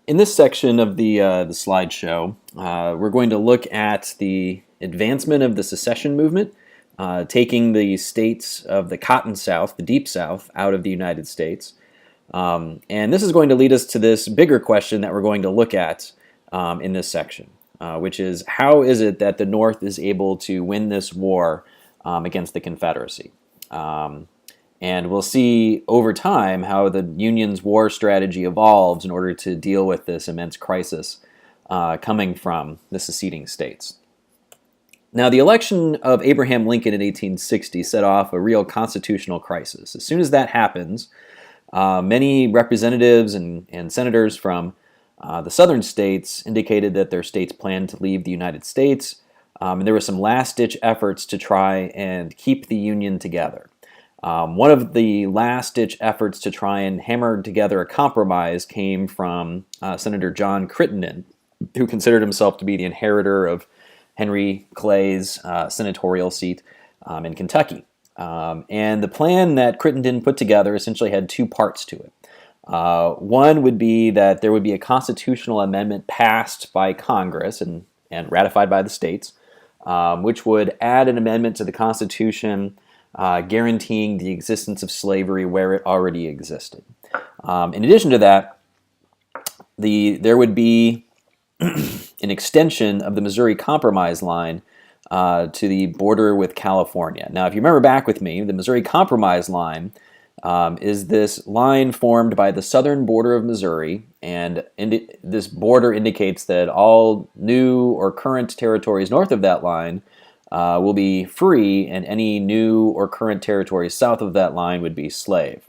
In this section of the slideshow, we're going to look at the advancement of the secession movement, taking the states of the Cotton South, the Deep South, out of the United States. And this is going to lead us to this bigger question that we're going to look at in this section, which is how is it that the North is able to win this war against the Confederacy? And we'll see over time how the Union's war strategy evolves in order to deal with this immense crisis coming from the seceding states. Now, the election of Abraham Lincoln in 1860 set off a real constitutional crisis. As soon as that happens, many representatives and senators from the southern states indicated that their states planned to leave the United States, and there were some last-ditch efforts to try and keep the Union together. One of the last-ditch efforts to try and hammer together a compromise came from Senator John Crittenden, who considered himself to be the inheritor of Henry Clay's senatorial seat in Kentucky. And the plan that Crittenden put together essentially had two parts to it. One would be that there would be a constitutional amendment passed by Congress and ratified by the states, which would add an amendment to the Constitution guaranteeing the existence of slavery where it already existed. In addition to that, there would be an extension of the Missouri Compromise line to the border with California. Now, if you remember back with me, the Missouri Compromise line is this line formed by the southern border of Missouri, and this border indicates that all new or current territories north of that line will be free, and any new or current territory south of that line would be slave.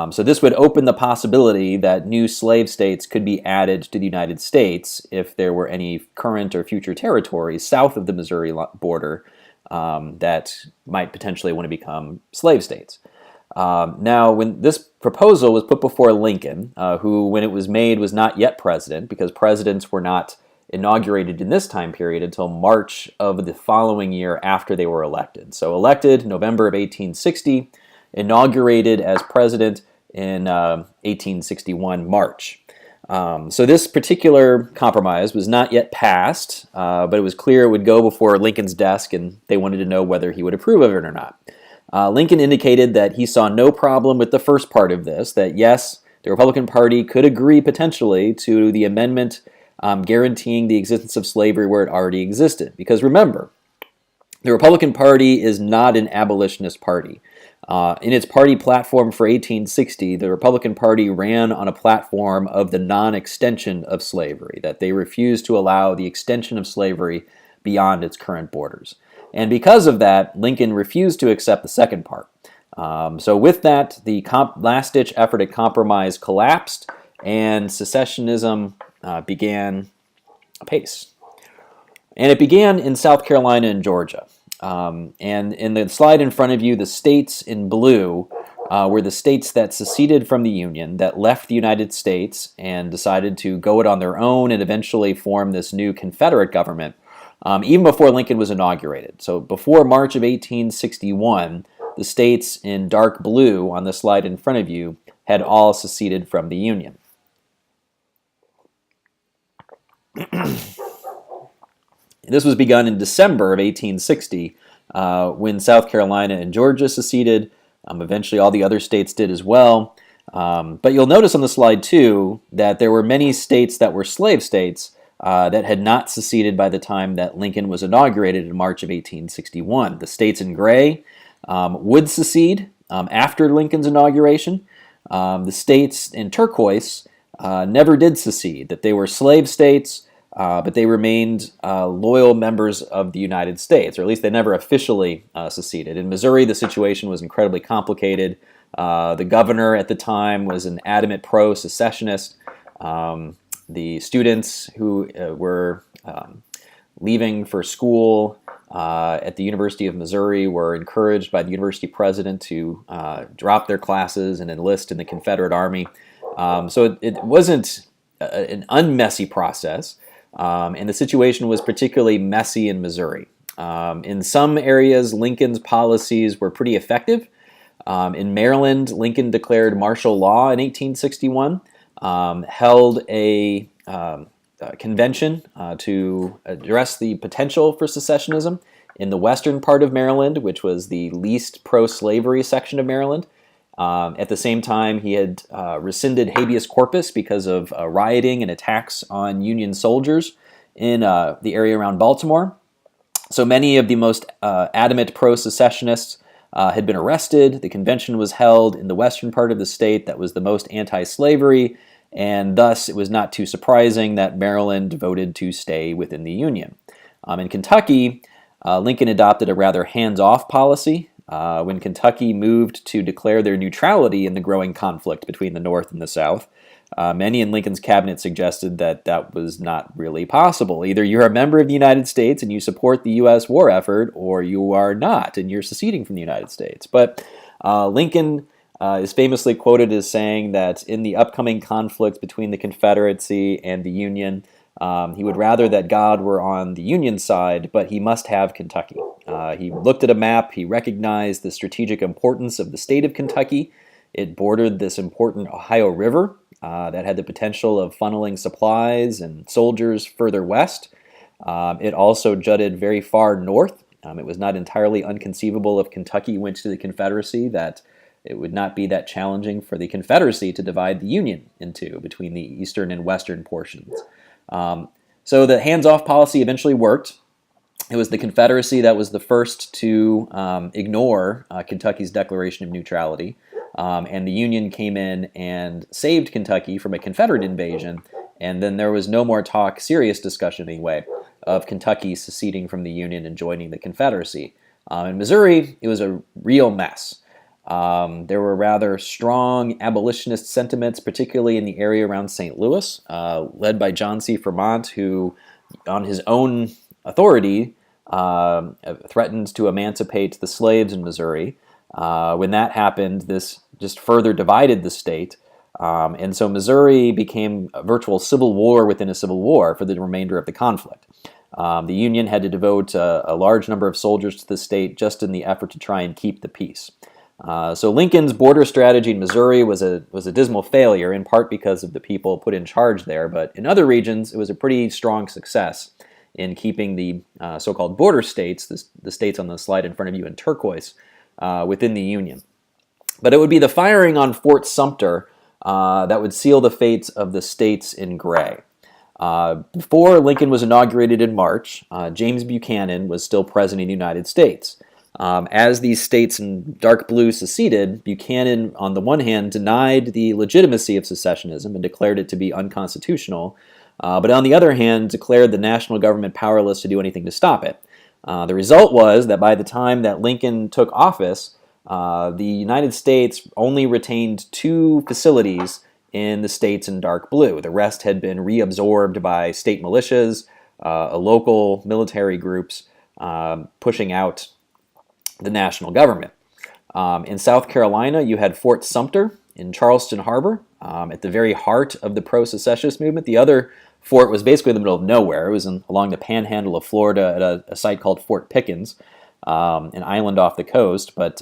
So this would open the possibility that new slave states could be added to the United States if there were any current or future territories south of the Missouri border that might potentially want to become slave states. Now, when this proposal was put before Lincoln, who, when it was made, was not yet president, because presidents were not inaugurated in this time period until March of the following year after they were elected. So elected November of 1860, inaugurated as president in 1861 March. So this particular compromise was not yet passed, but it was clear it would go before Lincoln's desk, and they wanted to know whether he would approve of it or not. Lincoln indicated that he saw no problem with the first part of this, that yes, the Republican Party could agree potentially to the amendment guaranteeing the existence of slavery where it already existed. Because remember, the Republican Party is not an abolitionist party. In its party platform for 1860, the Republican Party ran on a platform of the non-extension of slavery, that they refused to allow the extension of slavery beyond its current borders. And because of that, Lincoln refused to accept the second part. So with that, the last-ditch effort at compromise collapsed, and secessionism began apace. And it began in South Carolina and Georgia. And in the slide in front of you, the states in blue were the states that seceded from the Union, that left the United States and decided to go it on their own and eventually form this new Confederate government, even before Lincoln was inaugurated. So before March of 1861, the states in dark blue on the slide in front of you had all seceded from the Union. This was begun in December of 1860 when South Carolina and Georgia seceded. Eventually all the other states did as well. But you'll notice on the slide too that there were many states that were slave states that had not seceded by the time that Lincoln was inaugurated in March of 1861. The states in gray would secede after Lincoln's inauguration. The states in turquoise never did secede, that they were slave states, but they remained loyal members of the United States, or at least they never officially seceded. In Missouri, the situation was incredibly complicated. The governor at the time was an adamant pro-secessionist. The students who were leaving for school at the University of Missouri were encouraged by the university president to drop their classes and enlist in the Confederate Army. So it wasn't an unmessy process. And the situation was particularly messy in Missouri. In some areas, Lincoln's policies were pretty effective. In Maryland, Lincoln declared martial law in 1861, held a convention to address the potential for secessionism in the western part of Maryland, which was the least pro-slavery section of Maryland. At the same time, he had rescinded habeas corpus because of rioting and attacks on Union soldiers in the area around Baltimore. So many of the most adamant pro-secessionists had been arrested. The convention was held in the western part of the state that was the most anti-slavery, and thus it was not too surprising that Maryland voted to stay within the Union. In Kentucky, Lincoln adopted a rather hands-off policy. When Kentucky moved to declare their neutrality in the growing conflict between the North and the South, many in Lincoln's cabinet suggested that that was not really possible. Either you're a member of the United States and you support the U.S. war effort, or you are not and you're seceding from the United States. But Lincoln is famously quoted as saying that in the upcoming conflict between the Confederacy and the Union, he would rather that God were on the Union side, but he must have Kentucky. He looked at a map, he recognized the strategic importance of the state of Kentucky. It bordered this important Ohio River that had the potential of funneling supplies and soldiers further west. It also jutted very far north. It was not entirely unconceivable if Kentucky went to the Confederacy that it would not be that challenging for the Confederacy to divide the Union into between the eastern and western portions. So the hands-off policy eventually worked. It was the Confederacy that was the first to ignore Kentucky's declaration of neutrality, and the Union came in and saved Kentucky from a Confederate invasion, and then there was no more talk, serious discussion anyway, of Kentucky seceding from the Union and joining the Confederacy. In Missouri, it was a real mess. There were rather strong abolitionist sentiments, particularly in the area around St. Louis, led by John C. Fremont, who, on his own authority, threatened to emancipate the slaves in Missouri. When that happened, this just further divided the state, and so Missouri became a virtual civil war within a civil war for the remainder of the conflict. The Union had to devote a large number of soldiers to the state just in the effort to try and keep the peace. So Lincoln's border strategy in Missouri was a dismal failure, in part because of the people put in charge there, but in other regions it was a pretty strong success in keeping the so-called border states, the states on the slide in front of you in turquoise, within the Union. But it would be the firing on Fort Sumter that would seal the fates of the states in gray. Before Lincoln was inaugurated in March, James Buchanan was still president of the United States. As these states in dark blue seceded, Buchanan, on the one hand, denied the legitimacy of secessionism and declared it to be unconstitutional, but on the other hand, declared the national government powerless to do anything to stop it. The result was that by the time that Lincoln took office, the United States only retained 2 facilities in the states in dark blue. The rest had been reabsorbed by state militias, local military groups pushing out the national government. In South Carolina, you had Fort Sumter in Charleston Harbor, at the very heart of the pro-secessionist movement. The other fort was basically in the middle of nowhere. It was along the panhandle of Florida at a site called Fort Pickens, an island off the coast, but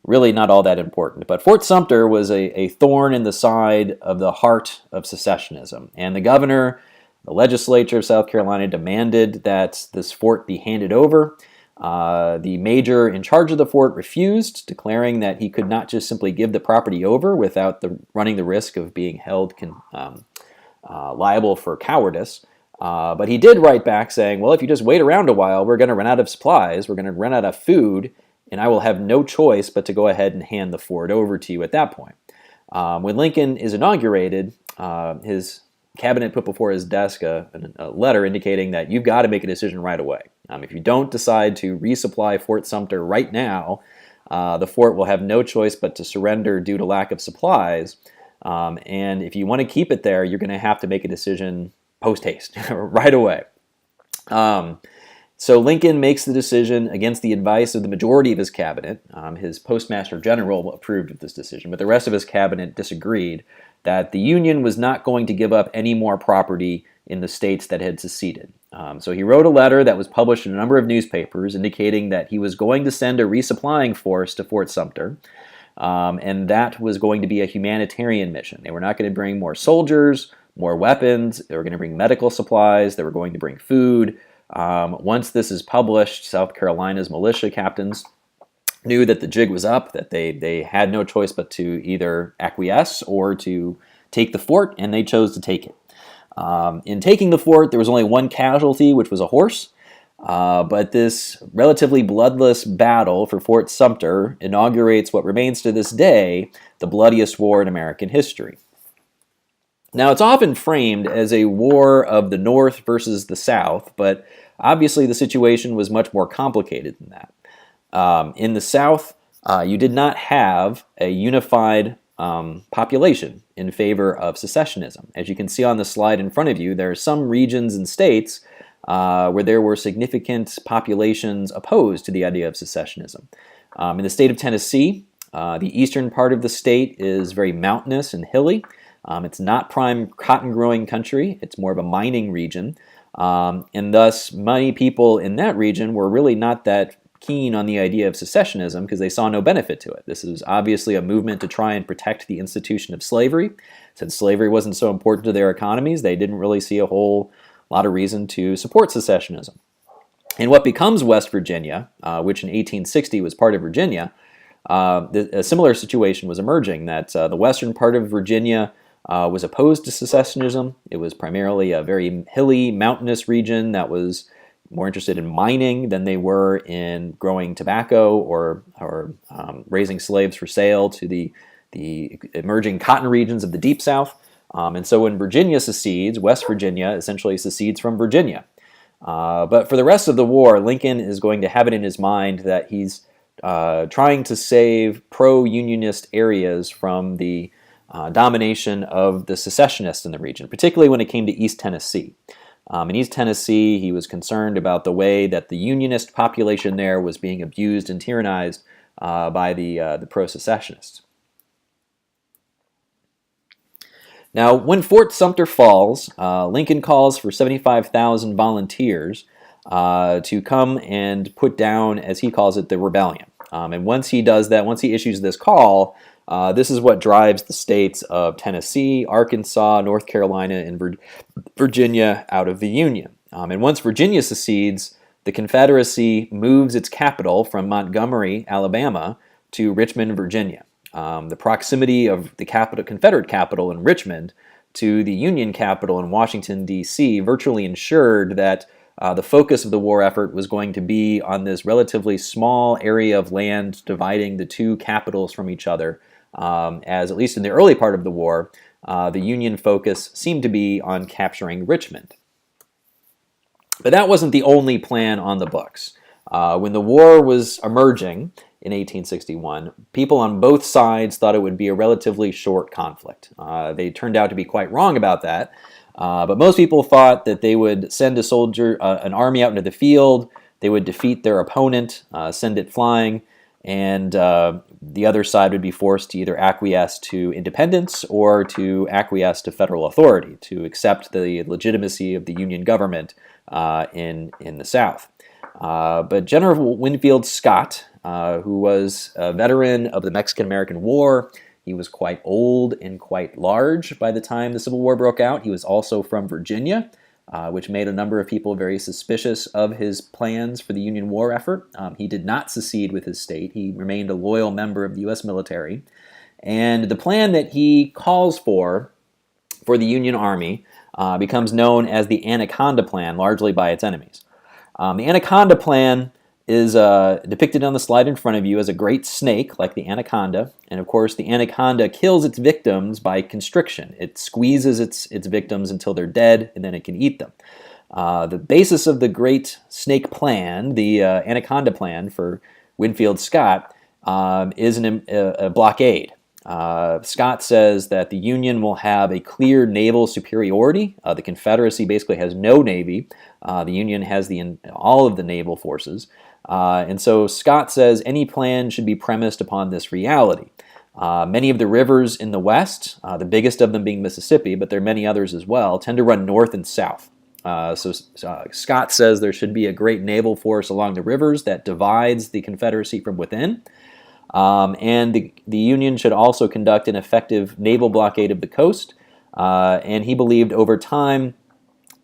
really not all that important. But Fort Sumter was a thorn in the side of the heart of secessionism, and the governor, the legislature of South Carolina demanded that this fort be handed over. The major in charge of the fort refused, declaring that he could not just simply give the property over without running the risk of being held liable for cowardice. But he did write back saying, well, if you just wait around a while, we're going to run out of supplies, we're going to run out of food, and I will have no choice but to go ahead and hand the fort over to you at that point. When Lincoln is inaugurated, his cabinet put before his desk a letter indicating that you've got to make a decision right away. If you don't decide to resupply Fort Sumter right now, the fort will have no choice but to surrender due to lack of supplies. And if you want to keep it there, you're going to have to make a decision post-haste, right away. So Lincoln makes the decision against the advice of the majority of his cabinet. His postmaster general approved of this decision, but the rest of his cabinet disagreed that the Union was not going to give up any more property in the states that had seceded. So he wrote a letter that was published in a number of newspapers indicating that he was going to send a resupplying force to Fort Sumter, and that was going to be a humanitarian mission. They were not going to bring more soldiers, more weapons. They were going to bring medical supplies. They were going to bring food. Once this is published, South Carolina's militia captains knew that the jig was up, that they had no choice but to either acquiesce or to take the fort, and they chose to take it. In taking the fort, there was only one casualty, which was a horse, but this relatively bloodless battle for Fort Sumter inaugurates what remains to this day the bloodiest war in American history. Now, it's often framed as a war of the North versus the South, but obviously the situation was much more complicated than that. In the South, you did not have a unified population in favor of secessionism. As you can see on the slide in front of you, there are some regions and states where there were significant populations opposed to the idea of secessionism. In the state of Tennessee, the eastern part of the state is very mountainous and hilly. It's not prime cotton-growing country. It's more of a mining region. And thus, many people in that region were really not that keen on the idea of secessionism because they saw no benefit to it. This is obviously a movement to try and protect the institution of slavery. Since slavery wasn't so important to their economies, they didn't really see a whole lot of reason to support secessionism. In what becomes West Virginia, which in 1860 was part of Virginia, a similar situation was emerging, that the western part of Virginia was opposed to secessionism. It was primarily a very hilly, mountainous region that was more interested in mining than they were in growing tobacco or raising slaves for sale to the emerging cotton regions of the Deep South. And so when Virginia secedes, West Virginia essentially secedes from Virginia. But for the rest of the war, Lincoln is going to have it in his mind that he's trying to save pro-unionist areas from the domination of the secessionists in the region, particularly when it came to East Tennessee. In East Tennessee, he was concerned about the way that the Unionist population there was being abused and tyrannized by the pro-secessionists. Now, when Fort Sumter falls, Lincoln calls for 75,000 volunteers to come and put down, as he calls it, the rebellion. And once he does that, once he issues this call, this is what drives the states of Tennessee, Arkansas, North Carolina, and Virginia out of the Union. And once Virginia secedes, the Confederacy moves its capital from Montgomery, Alabama, to Richmond, Virginia. The proximity of the Confederate capital in Richmond to the Union capital in Washington, D.C. virtually ensured that the focus of the war effort was going to be on this relatively small area of land dividing the two capitals from each other, as at least in the early part of the war, the Union focus seemed to be on capturing Richmond. But that wasn't the only plan on the books. When the war was emerging in 1861, people on both sides thought it would be a relatively short conflict. They turned out to be quite wrong about that. But most people thought that they would send an army out into the field, they would defeat their opponent, send it flying, and the other side would be forced to either acquiesce to independence or to acquiesce to federal authority, to accept the legitimacy of the Union government in the South. But General Winfield Scott, who was a veteran of the Mexican-American War, he was quite old and quite large by the time the Civil War broke out. He was also from Virginia, which made a number of people very suspicious of his plans for the Union war effort. He did not secede with his state. He remained a loyal member of the U.S. military. And the plan that he calls for the Union Army becomes known as the Anaconda Plan, largely by its enemies. The Anaconda Plan is depicted on the slide in front of you as a great snake, like the anaconda. And of course, the anaconda kills its victims by constriction. It squeezes its victims until they're dead, and then it can eat them. The basis of the Great Snake Plan, the Anaconda Plan for Winfield Scott, is a blockade. Scott says that the Union will have a clear naval superiority. The Confederacy basically has no navy. The Union has all of the naval forces. And so Scott says any plan should be premised upon this reality. Many of the rivers in the West, the biggest of them being Mississippi, but there are many others as well, tend to run north and south. So Scott says there should be a great naval force along the rivers that divides the Confederacy from within. And the Union should also conduct an effective naval blockade of the coast. And he believed over time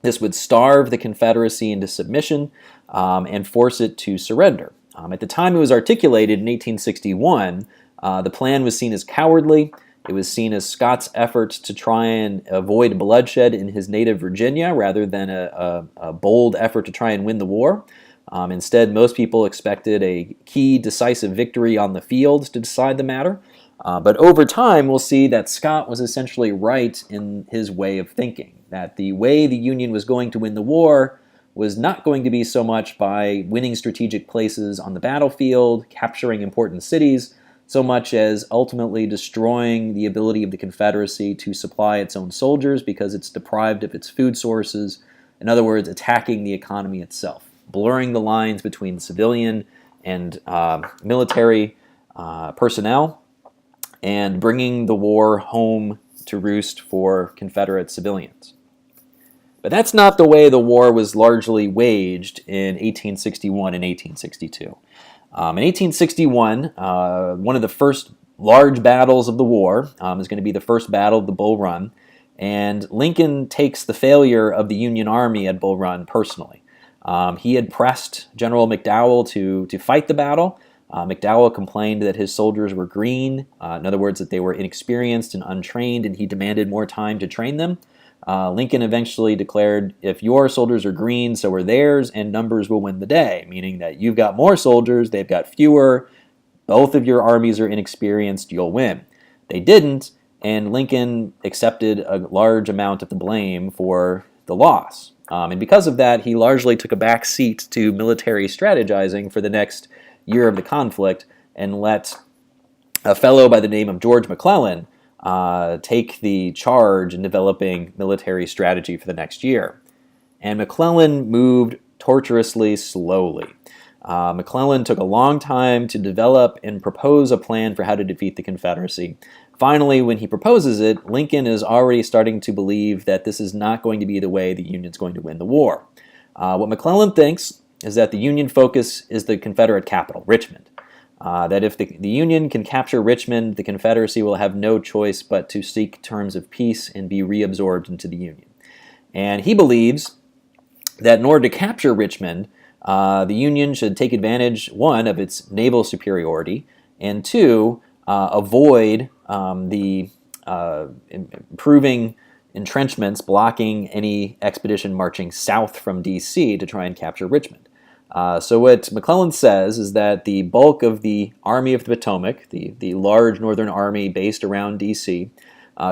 this would starve the Confederacy into submission and force it to surrender. At the time it was articulated in 1861, the plan was seen as cowardly. It was seen as Scott's efforts to try and avoid bloodshed in his native Virginia rather than a bold effort to try and win the war. Instead, most people expected a key decisive victory on the field to decide the matter. But over time, we'll see that Scott was essentially right in his way of thinking, that the way the Union was going to win the war was not going to be so much by winning strategic places on the battlefield, capturing important cities, so much as ultimately destroying the ability of the Confederacy to supply its own soldiers because it's deprived of its food sources. In other words, attacking the economy itself, blurring the lines between civilian and military personnel, and bringing the war home to roost for Confederate civilians. But that's not the way the war was largely waged in 1861 and 1862. In 1861, one of the first large battles of the war is going to be the First Battle of the Bull Run, and Lincoln takes the failure of the Union Army at Bull Run personally. He had pressed General McDowell to fight the battle. McDowell complained that his soldiers were green, in other words, that they were inexperienced and untrained, and he demanded more time to train them. Lincoln eventually declared, if your soldiers are green, so are theirs, and numbers will win the day, meaning that you've got more soldiers, they've got fewer, both of your armies are inexperienced, you'll win. They didn't, and Lincoln accepted a large amount of the blame for the loss. And because of that, he largely took a back seat to military strategizing for the next year of the conflict and let a fellow by the name of George McClellan take the charge in developing military strategy for the next year. And McClellan moved tortuously slowly. McClellan took a long time to develop and propose a plan for how to defeat the Confederacy. Finally, when he proposes it, Lincoln is already starting to believe that this is not going to be the way the Union's going to win the war. What McClellan thinks is that the Union focus is the Confederate capital, Richmond. That if the Union can capture Richmond, the Confederacy will have no choice but to seek terms of peace and be reabsorbed into the Union. And he believes that in order to capture Richmond, the Union should take advantage, one, of its naval superiority, and two, avoid the improving entrenchments blocking any expedition marching south from D.C. to try and capture Richmond. So what McClellan says is that the bulk of the Army of the Potomac, the large northern army based around D.C.,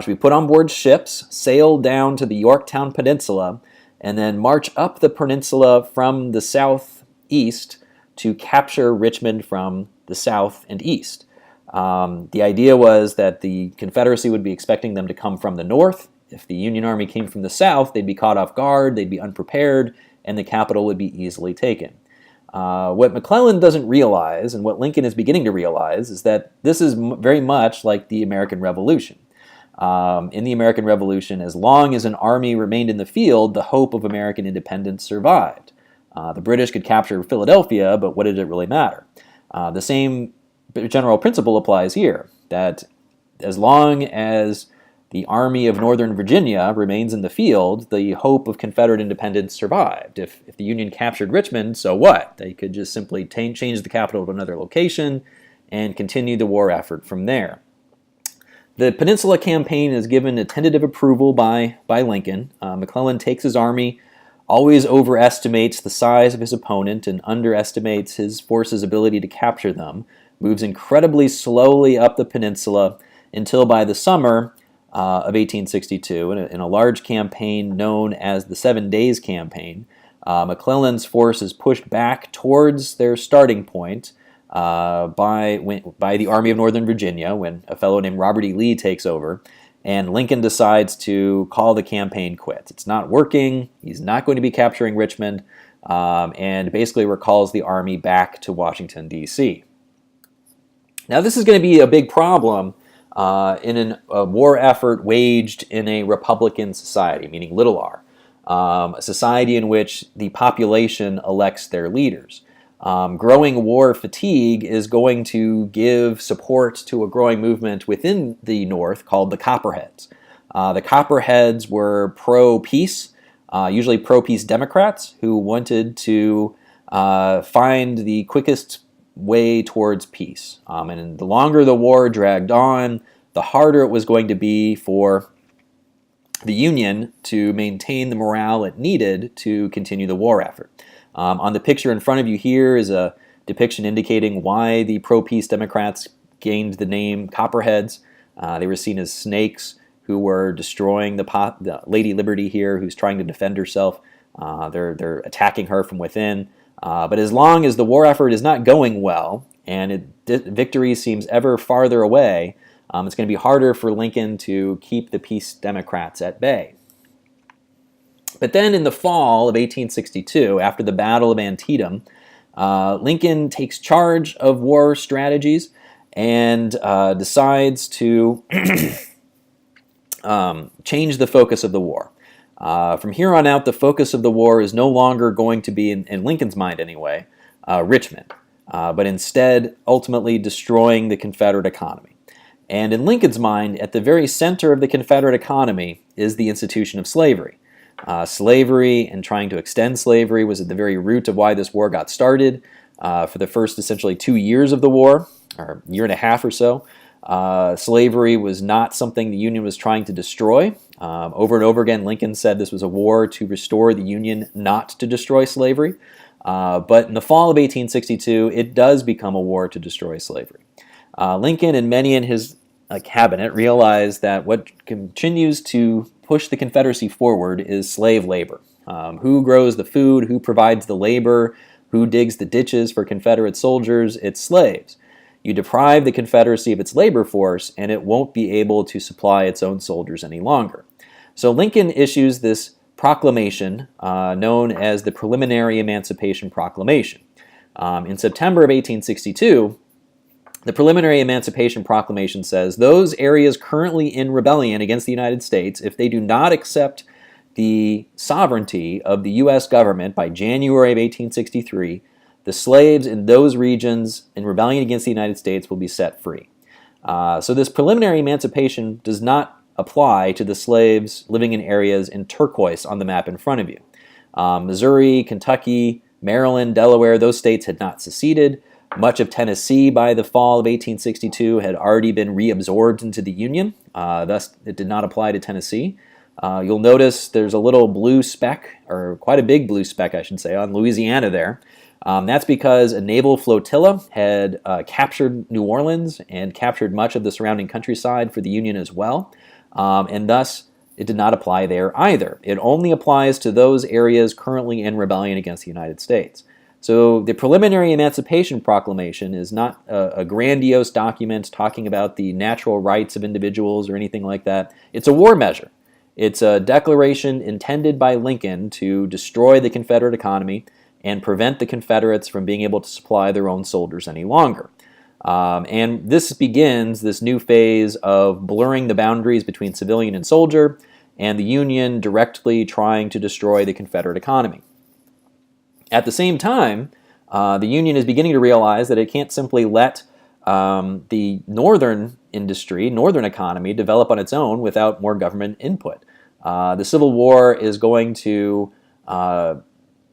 should be put on board ships, sail down to the Yorktown Peninsula, and then march up the peninsula from the southeast to capture Richmond from the south and east. The idea was that the Confederacy would be expecting them to come from the north. If the Union Army came from the south, they'd be caught off guard, they'd be unprepared, and the capital would be easily taken. What McClellan doesn't realize, and what Lincoln is beginning to realize, is that this is very much like the American Revolution. In the American Revolution, as long as an army remained in the field, the hope of American independence survived. The British could capture Philadelphia, but what did it really matter? The same general principle applies here, that as long as the Army of Northern Virginia remains in the field, the hope of Confederate independence survived. If the Union captured Richmond, so what? They could just simply change the capital to another location and continue the war effort from there. The Peninsula Campaign is given a tentative approval by Lincoln. McClellan takes his army, always overestimates the size of his opponent and underestimates his force's ability to capture them, moves incredibly slowly up the peninsula until by the summer of 1862, in a large campaign known as the 7 Days Campaign, McClellan's force is pushed back towards their starting point by the Army of Northern Virginia when a fellow named Robert E. Lee takes over, and Lincoln decides to call the campaign quits. It's not working, he's not going to be capturing Richmond, and basically recalls the army back to Washington, D.C. Now this is going to be a big problem in a war effort waged in a Republican society, meaning little r, a society in which the population elects their leaders. Growing war fatigue is going to give support to a growing movement within the North called the Copperheads. The Copperheads were pro-peace, usually pro-peace Democrats who wanted to find the quickest way towards peace. And the longer the war dragged on, the harder it was going to be for the Union to maintain the morale it needed to continue the war effort. On the picture in front of you here is a depiction indicating why the pro-peace Democrats gained the name Copperheads. They were seen as snakes who were destroying the Lady Liberty here, who's trying to defend herself. They're attacking her from within. But as long as the war effort is not going well and victory seems ever farther away, it's going to be harder for Lincoln to keep the peace Democrats at bay. But then in the fall of 1862, after the Battle of Antietam, Lincoln takes charge of war strategies and decides to change the focus of the war. From here on out, the focus of the war is no longer going to be, in Lincoln's mind anyway, Richmond, but instead ultimately destroying the Confederate economy. And in Lincoln's mind, at the very center of the Confederate economy is the institution of slavery. Slavery and trying to extend slavery was at the very root of why this war got started. For the first essentially 2 years of the war, or a year and a half or so, slavery was not something the Union was trying to destroy. Over and over again, Lincoln said this was a war to restore the Union, not to destroy slavery. But in the fall of 1862, it does become a war to destroy slavery. Lincoln and many in his cabinet realized that what continues to push the Confederacy forward is slave labor. Who grows the food? Who provides the labor? Who digs the ditches for Confederate soldiers? It's slaves. You deprive the Confederacy of its labor force, and it won't be able to supply its own soldiers any longer. So Lincoln issues this proclamation known as the Preliminary Emancipation Proclamation. In September of 1862, the Preliminary Emancipation Proclamation says those areas currently in rebellion against the United States, if they do not accept the sovereignty of the U.S. government by January of 1863, the slaves in those regions in rebellion against the United States will be set free. So this preliminary emancipation does not apply to the slaves living in areas in turquoise on the map in front of you. Missouri, Kentucky, Maryland, Delaware, those states had not seceded. Much of Tennessee by the fall of 1862 had already been reabsorbed into the Union, thus it did not apply to Tennessee. You'll notice there's a little blue speck, or quite a big blue speck I should say, on Louisiana there. That's because a naval flotilla had captured New Orleans and captured much of the surrounding countryside for the Union as well, and thus it did not apply there either. It only applies to those areas currently in rebellion against the United States. So the Preliminary Emancipation Proclamation is not a grandiose document talking about the natural rights of individuals or anything like that. It's a war measure. It's a declaration intended by Lincoln to destroy the Confederate economy and prevent the Confederates from being able to supply their own soldiers any longer. And this begins this new phase of blurring the boundaries between civilian and soldier, and the Union directly trying to destroy the Confederate economy. At the same time, the Union is beginning to realize that it can't simply let the northern industry, northern economy, develop on its own without more government input. The Civil War is going to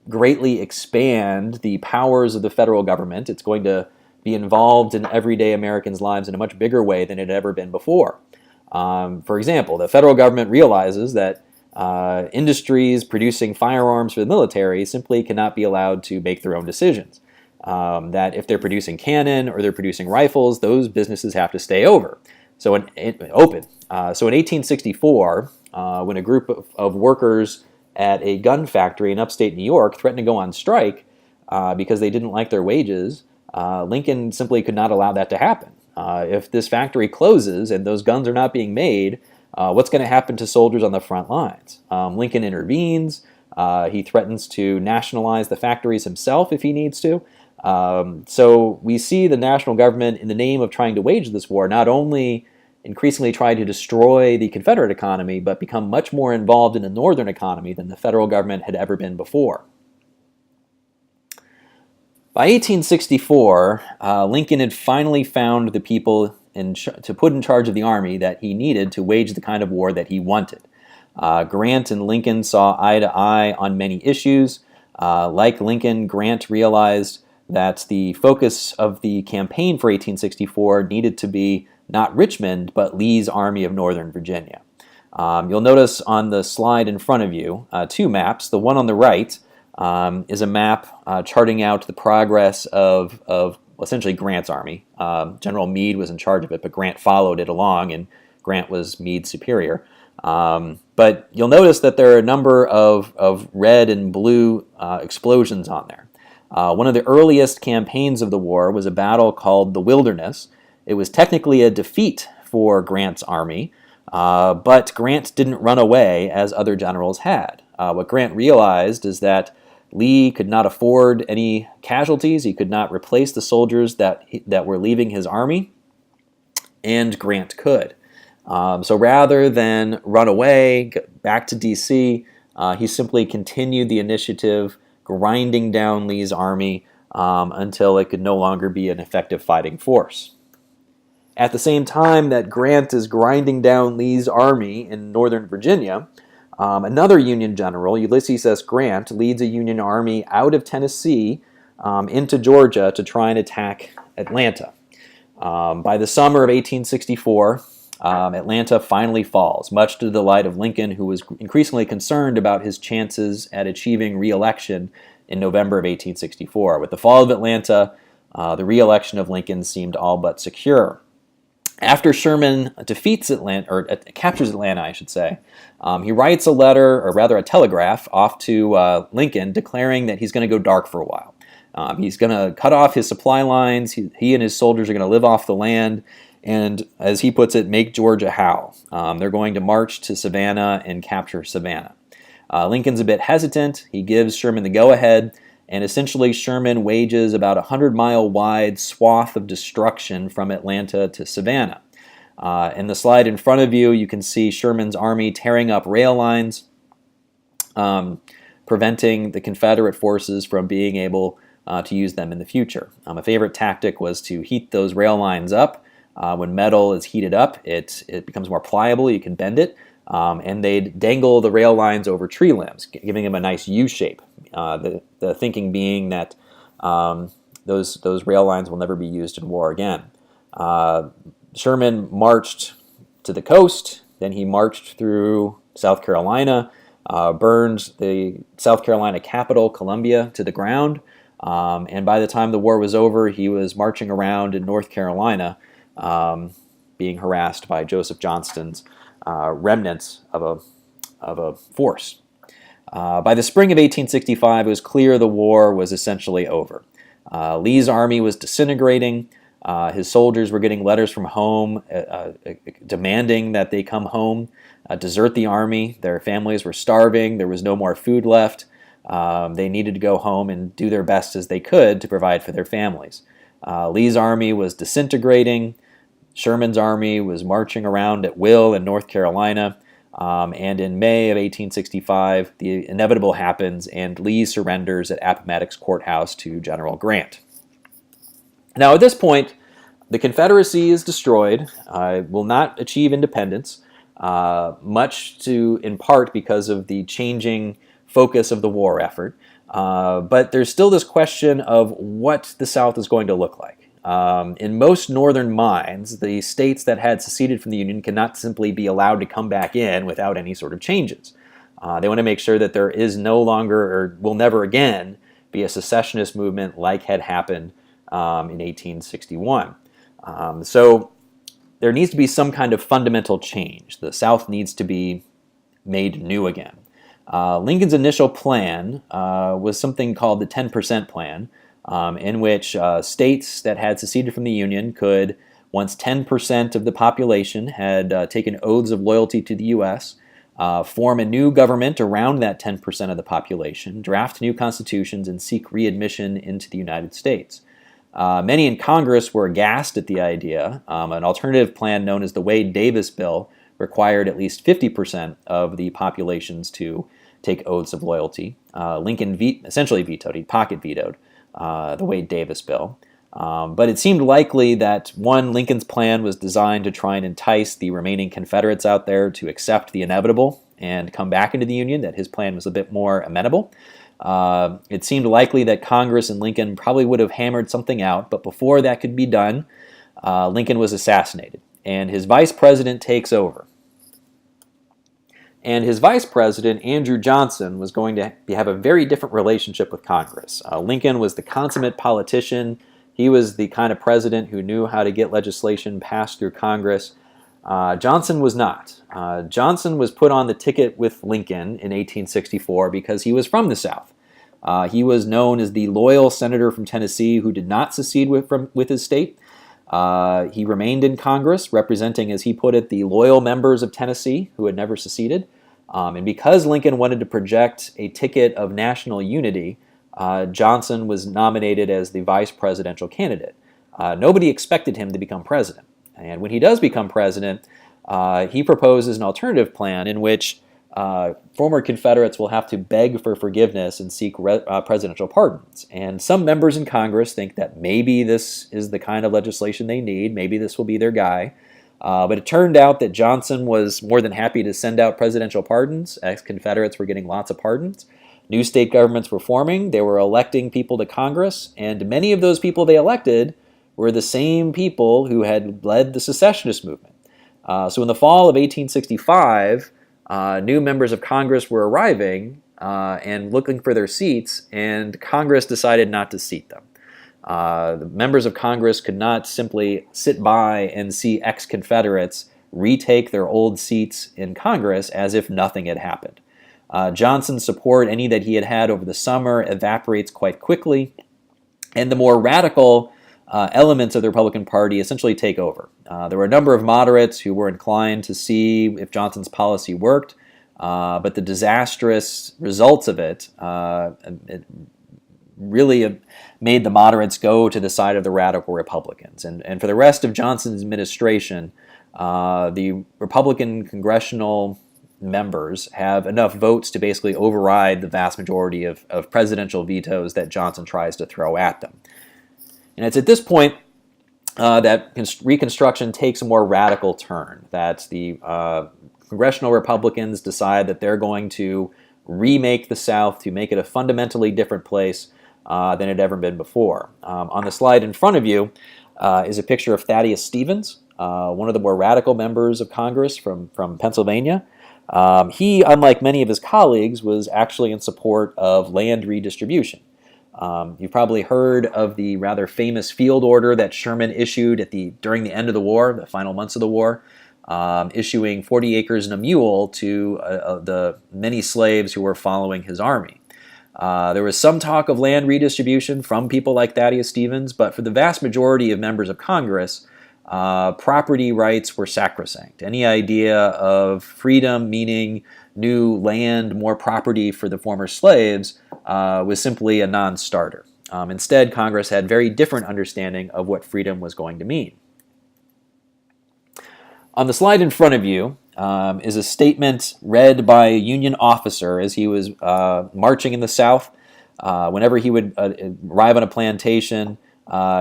greatly expand the powers of the federal government. It's going to be involved in everyday Americans' lives in a much bigger way than it had ever been before. For example, the federal government realizes that industries producing firearms for the military simply cannot be allowed to make their own decisions. That if they're producing cannon or they're producing rifles, those businesses have to stay open. So in 1864, when a group of workers at a gun factory in upstate New York threatened to go on strike because they didn't like their wages, Lincoln simply could not allow that to happen. If this factory closes and those guns are not being made, what's going to happen to soldiers on the front lines? Lincoln intervenes. He threatens to nationalize the factories himself if he needs to. So we see the national government, in the name of trying to wage this war, not only increasingly try to destroy the Confederate economy, but become much more involved in the northern economy than the federal government had ever been before. By 1864, Lincoln had finally found the people to put in charge of the army that he needed to wage the kind of war that he wanted. Grant and Lincoln saw eye to eye on many issues. Like Lincoln, Grant realized that the focus of the campaign for 1864 needed to be not Richmond, but Lee's Army of Northern Virginia. You'll notice on the slide in front of you two maps. The one on the right is a map charting out the progress of essentially Grant's army. General Meade was in charge of it, but Grant followed it along, and Grant was Meade's superior. But you'll notice that there are a number of red and blue explosions on there. One of the earliest campaigns of the war was a battle called the Wilderness. It was technically a defeat for Grant's army, but Grant didn't run away as other generals had. What Grant realized is that Lee could not afford any casualties. He could not replace the soldiers that were leaving his army, and Grant could. So rather than run away back to D.C., he simply continued the initiative, grinding down Lee's army until it could no longer be an effective fighting force. At the same time that Grant is grinding down Lee's army in Northern Virginia, another Union general, Ulysses S. Grant, leads a Union army out of Tennessee into Georgia to try and attack Atlanta. By the summer of 1864, Atlanta finally falls, much to the delight of Lincoln, who was increasingly concerned about his chances at achieving re-election in November of 1864. With the fall of Atlanta, the re-election of Lincoln seemed all but secure. After Sherman defeats Atlanta, or captures Atlanta, I should say, he writes a letter, or rather a telegraph, off to Lincoln declaring that he's going to go dark for a while. He's going to cut off his supply lines. He and his soldiers are going to live off the land, and as he puts it, make Georgia howl. They're going to march to Savannah and capture Savannah. Lincoln's a bit hesitant. He gives Sherman the go-ahead, and essentially Sherman wages about a 100-mile wide swath of destruction from Atlanta to Savannah. In the slide in front of you, you can see Sherman's army tearing up rail lines, preventing the Confederate forces from being able to use them in the future. A favorite tactic was to heat those rail lines up. When metal is heated up, it becomes more pliable, you can bend it, and they'd dangle the rail lines over tree limbs, giving them a nice U shape. The thinking being that those rail lines will never be used in war again. Sherman marched to the coast, then he marched through South Carolina, burned the South Carolina capital, Columbia, to the ground, and by the time the war was over, he was marching around in North Carolina, being harassed by Joseph Johnston's remnants of a force. By the spring of 1865, it was clear the war was essentially over. Lee's army was disintegrating. His soldiers were getting letters from home demanding that they come home, desert the army. Their families were starving. There was no more food left. They needed to go home and do their best as they could to provide for their families. Lee's army was disintegrating. Sherman's army was marching around at will in North Carolina. And in May of 1865, the inevitable happens, and Lee surrenders at Appomattox Courthouse to General Grant. Now, at this point, the Confederacy is destroyed, will not achieve independence, much in part because of the changing focus of the war effort. But there's still this question of what the South is going to look like. In most northern minds, the states that had seceded from the Union cannot simply be allowed to come back in without any sort of changes. They want to make sure that there is no longer, or will never again, be a secessionist movement like had happened in 1861. So there needs to be some kind of fundamental change. The South needs to be made new again. Lincoln's initial plan was something called the 10% plan, in which states that had seceded from the Union could, once 10% of the population had taken oaths of loyalty to the U.S., form a new government around that 10% of the population, draft new constitutions, and seek readmission into the United States. Many in Congress were aghast at the idea. An alternative plan known as the Wade-Davis Bill required at least 50% of the populations to take oaths of loyalty. Lincoln essentially vetoed, he pocket vetoed. the Wade Davis bill. But it seemed likely that, one, Lincoln's plan was designed to try and entice the remaining Confederates out there to accept the inevitable and come back into the Union, that his plan was a bit more amenable. It seemed likely that Congress and Lincoln probably would have hammered something out, but before that could be done, Lincoln was assassinated, and his vice president takes over. And his vice president, Andrew Johnson, was going to have a very different relationship with Congress. Lincoln was the consummate politician. He was the kind of president who knew how to get legislation passed through Congress. Johnson was not. Johnson was put on the ticket with Lincoln in 1864 because he was from the South. He was known as the loyal senator from Tennessee who did not secede with his state. He remained in Congress, representing, as he put it, the loyal members of Tennessee who had never seceded. And because Lincoln wanted to project a ticket of national unity, Johnson was nominated as the vice presidential candidate. Nobody expected him to become president. And when he does become president, he proposes an alternative plan in which former Confederates will have to beg for forgiveness and seek presidential pardons. And some members in Congress think that maybe this is the kind of legislation they need, maybe this will be their guy. But it turned out that Johnson was more than happy to send out presidential pardons. Ex-Confederates were getting lots of pardons. New state governments were forming. They were electing people to Congress, and many of those people they elected were the same people who had led the secessionist movement. So in the fall of 1865, new members of Congress were arriving and looking for their seats, and Congress decided not to seat them. The members of Congress could not simply sit by and see ex-Confederates retake their old seats in Congress as if nothing had happened. Johnson's support, any that he had had over the summer, evaporates quite quickly, and the more radical elements of the Republican Party essentially take over. There were a number of moderates who were inclined to see if Johnson's policy worked, but the disastrous results of it really made the moderates go to the side of the radical Republicans. And for the rest of Johnson's administration, the Republican congressional members have enough votes to basically override the vast majority of presidential vetoes that Johnson tries to throw at them. And it's at this point that Reconstruction takes a more radical turn, that the congressional Republicans decide that they're going to remake the South to make it a fundamentally different place than it had ever been before. On the slide in front of you is a picture of Thaddeus Stevens, one of the more radical members of Congress from Pennsylvania. He, unlike many of his colleagues, was actually in support of land redistribution. You've probably heard of the rather famous field order that Sherman issued during the end of the war, the final months of the war, issuing 40 acres and a mule to the many slaves who were following his army. There was some talk of land redistribution from people like Thaddeus Stevens, but for the vast majority of members of Congress, property rights were sacrosanct. Any idea of freedom, meaning new land, more property for the former slaves, was simply a non-starter. Instead, Congress had very different understanding of what freedom was going to mean. On the slide in front of you is a statement read by a Union officer as he was marching in the South. Whenever he would arrive on a plantation,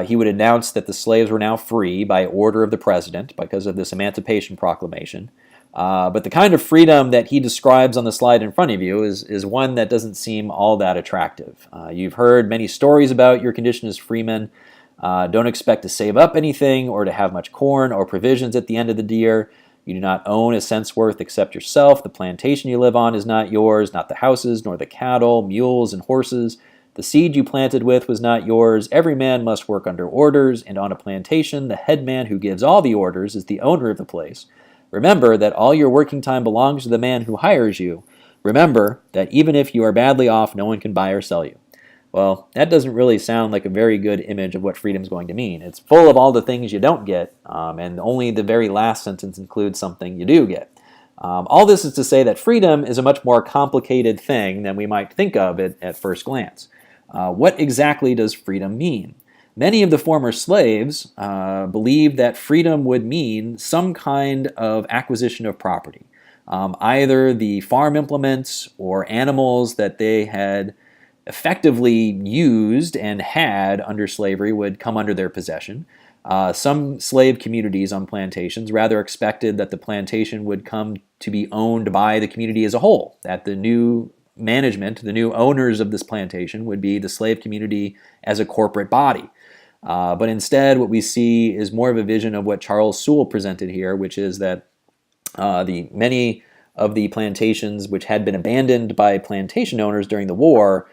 he would announce that the slaves were now free by order of the president because of this Emancipation Proclamation. But the kind of freedom that he describes on the slide in front of you is one that doesn't seem all that attractive. You've heard many stories about your condition as freemen. Don't expect to save up anything or to have much corn or provisions at the end of the year. You do not own a cent's worth except yourself. The plantation you live on is not yours, not the houses, nor the cattle, mules, and horses. The seed you planted with was not yours. Every man must work under orders, and on a plantation, the head man who gives all the orders is the owner of the place. Remember that all your working time belongs to the man who hires you. Remember that even if you are badly off, no one can buy or sell you. Well, that doesn't really sound like a very good image of what freedom is going to mean. It's full of all the things you don't get, and only the very last sentence includes something you do get. All this is to say that freedom is a much more complicated thing than we might think of it at first glance. What exactly does freedom mean? Many of the former slaves believed that freedom would mean some kind of acquisition of property, either the farm implements or animals that they had effectively used and had under slavery would come under their possession. Some slave communities on plantations rather expected that the plantation would come to be owned by the community as a whole, that the new management, the new owners of this plantation would be the slave community as a corporate body. But instead, what we see is more of a vision of what Charles Sewall presented here, which is that the many of the plantations which had been abandoned by plantation owners during the war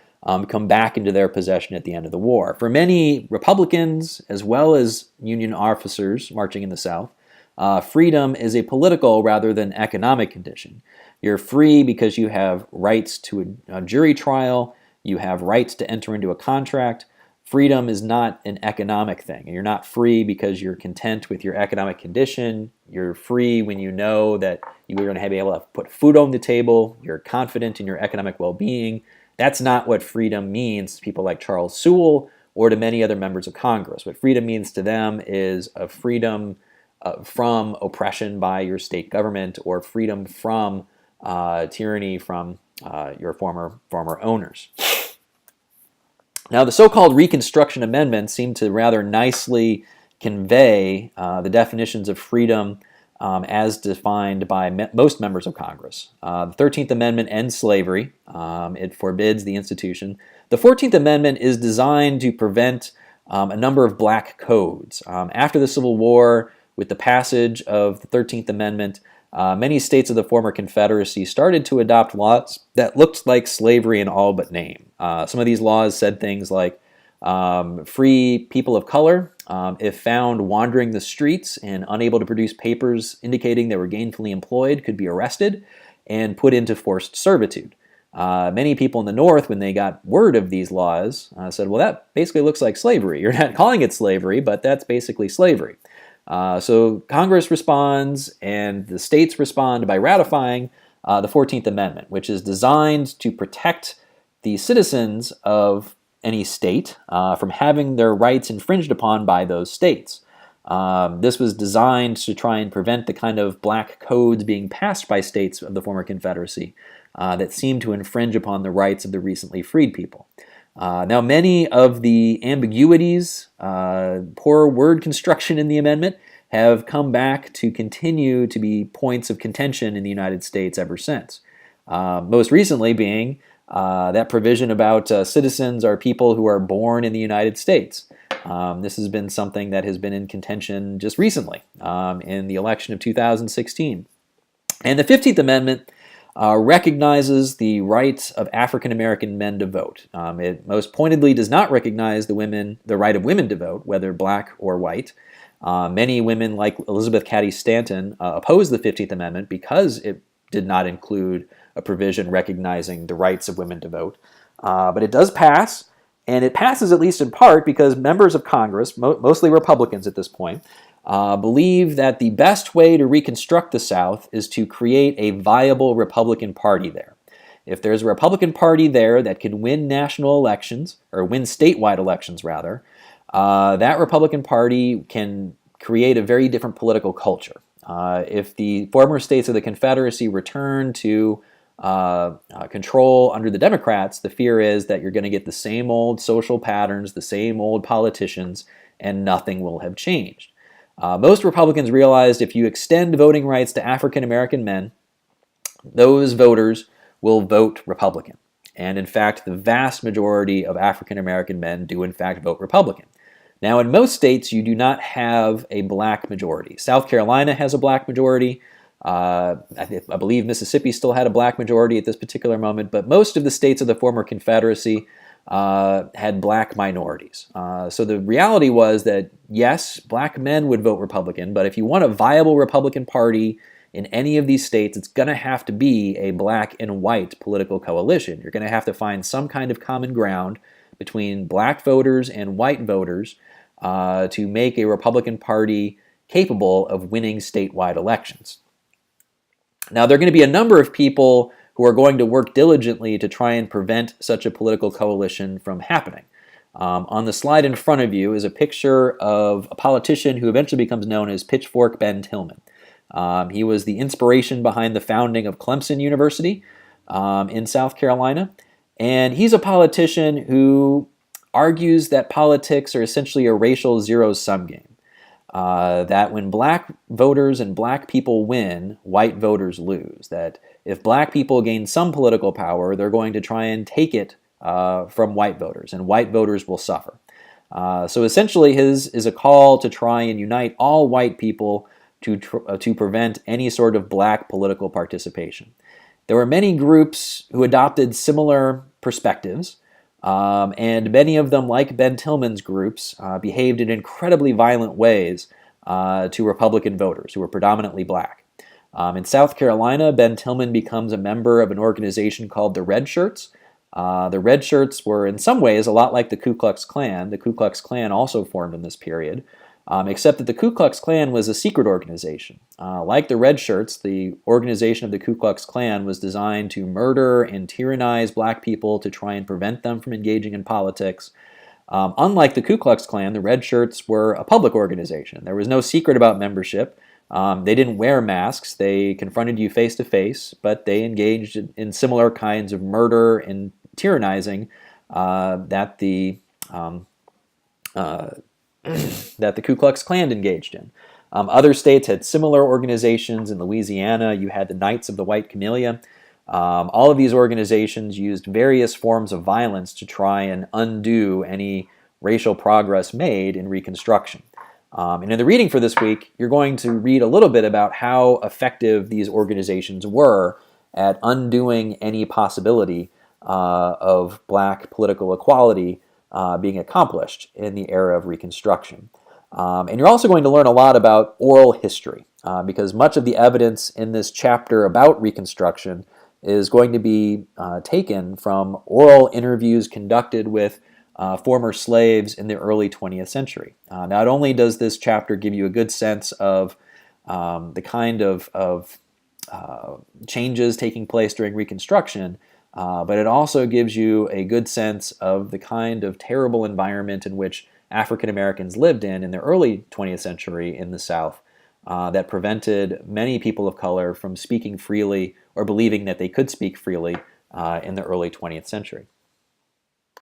come back into their possession at the end of the war. For many Republicans, as well as Union officers marching in the South, freedom is a political rather than economic condition. You're free because you have rights to a jury trial, you have rights to enter into a contract. Freedom is not an economic thing. You're not free because you're content with your economic condition. You're free when you know that you're going to be able to put food on the table. You're confident in your economic well-being. That's not what freedom means to people like Charles Sewall or to many other members of Congress. What freedom means to them is a freedom from oppression by your state government or freedom from tyranny from your former owners. Now, the so-called Reconstruction amendments seem to rather nicely convey the definitions of freedom as defined by most members of Congress. The 13th Amendment ends slavery. It forbids the institution. The 14th Amendment is designed to prevent a number of black codes. After the Civil War, with the passage of the 13th Amendment, many states of the former Confederacy started to adopt laws that looked like slavery in all but name. Some of these laws said things like free people of color, if found wandering the streets and unable to produce papers indicating they were gainfully employed, could be arrested and put into forced servitude. Many people in the North, when they got word of these laws, said, well, that basically looks like slavery. You're not calling it slavery, but that's basically slavery. So Congress responds and the states respond by ratifying the 14th Amendment, which is designed to protect the citizens of any state from having their rights infringed upon by those states. This was designed to try and prevent the kind of black codes being passed by states of the former Confederacy that seemed to infringe upon the rights of the recently freed people. Now, many of the ambiguities, poor word construction in the amendment, have come back to continue to be points of contention in the United States ever since. Most recently being that provision about citizens are people who are born in the United States. This has been something that has been in contention just recently in the election of 2016. And the 15th Amendment recognizes the rights of African American men to vote. It most pointedly does not recognize the right of women to vote, whether black or white. Many women, like Elizabeth Cady Stanton, opposed the 15th Amendment because it did not include a provision recognizing the rights of women to vote. But it does pass, and it passes at least in part because members of Congress, mostly Republicans at this point, believe that the best way to reconstruct the South is to create a viable Republican Party there. If there's a Republican Party there that can win national elections, or win statewide elections rather, that Republican Party can create a very different political culture. If the former states of the Confederacy return to control under the Democrats, the fear is that you're going to get the same old social patterns, the same old politicians, and nothing will have changed. Most Republicans realized if you extend voting rights to African American men, those voters will vote Republican. And in fact, the vast majority of African American men do in fact vote Republican. Now, in most states, you do not have a black majority. South Carolina has a black majority. I believe Mississippi still had a black majority at this particular moment, but most of the states of the former Confederacy had black minorities. So the reality was that, yes, black men would vote Republican, but if you want a viable Republican Party in any of these states, it's going to have to be a black and white political coalition. You're going to have to find some kind of common ground between black voters and white voters to make a Republican Party capable of winning statewide elections. Now, there are going to be a number of people who are going to work diligently to try and prevent such a political coalition from happening. On the slide in front of you is a picture of a politician who eventually becomes known as Pitchfork Ben Tillman. He was the inspiration behind the founding of Clemson University in South Carolina, And he's a politician who argues that politics are essentially a racial zero-sum game. That when black voters and black people win, white voters lose. That if black people gain some political power, they're going to try and take it from white voters, and white voters will suffer. So essentially, his is a call to try and unite all white people to prevent any sort of black political participation. There were many groups who adopted similar perspectives, and many of them, like Ben Tillman's groups, behaved in incredibly violent ways to Republican voters who were predominantly black. In South Carolina, Ben Tillman becomes a member of an organization called the Red Shirts. The Red Shirts were in some ways a lot like the Ku Klux Klan. The Ku Klux Klan also formed in this period, except that the Ku Klux Klan was a secret organization. Like the Red Shirts, the organization of the Ku Klux Klan was designed to murder and tyrannize black people to try and prevent them from engaging in politics. Unlike the Ku Klux Klan, the Red Shirts were a public organization. There was no secret about membership. They didn't wear masks. They confronted you face to face, but they engaged in similar kinds of murder and tyrannizing that the Ku Klux Klan engaged in. Other states had similar organizations. In Louisiana, you had the Knights of the White Camellia. All of these organizations used various forms of violence to try and undo any racial progress made in Reconstruction. And in the reading for this week, you're going to read a little bit about how effective these organizations were at undoing any possibility of black political equality being accomplished in the era of Reconstruction. And you're also going to learn a lot about oral history, because much of the evidence in this chapter about Reconstruction is going to be taken from oral interviews conducted with former slaves in the early 20th century. Not only does this chapter give you a good sense of the kind of changes taking place during Reconstruction, but it also gives you a good sense of the kind of terrible environment in which African Americans lived in the early 20th century in the South that prevented many people of color from speaking freely or believing that they could speak freely in the early 20th century.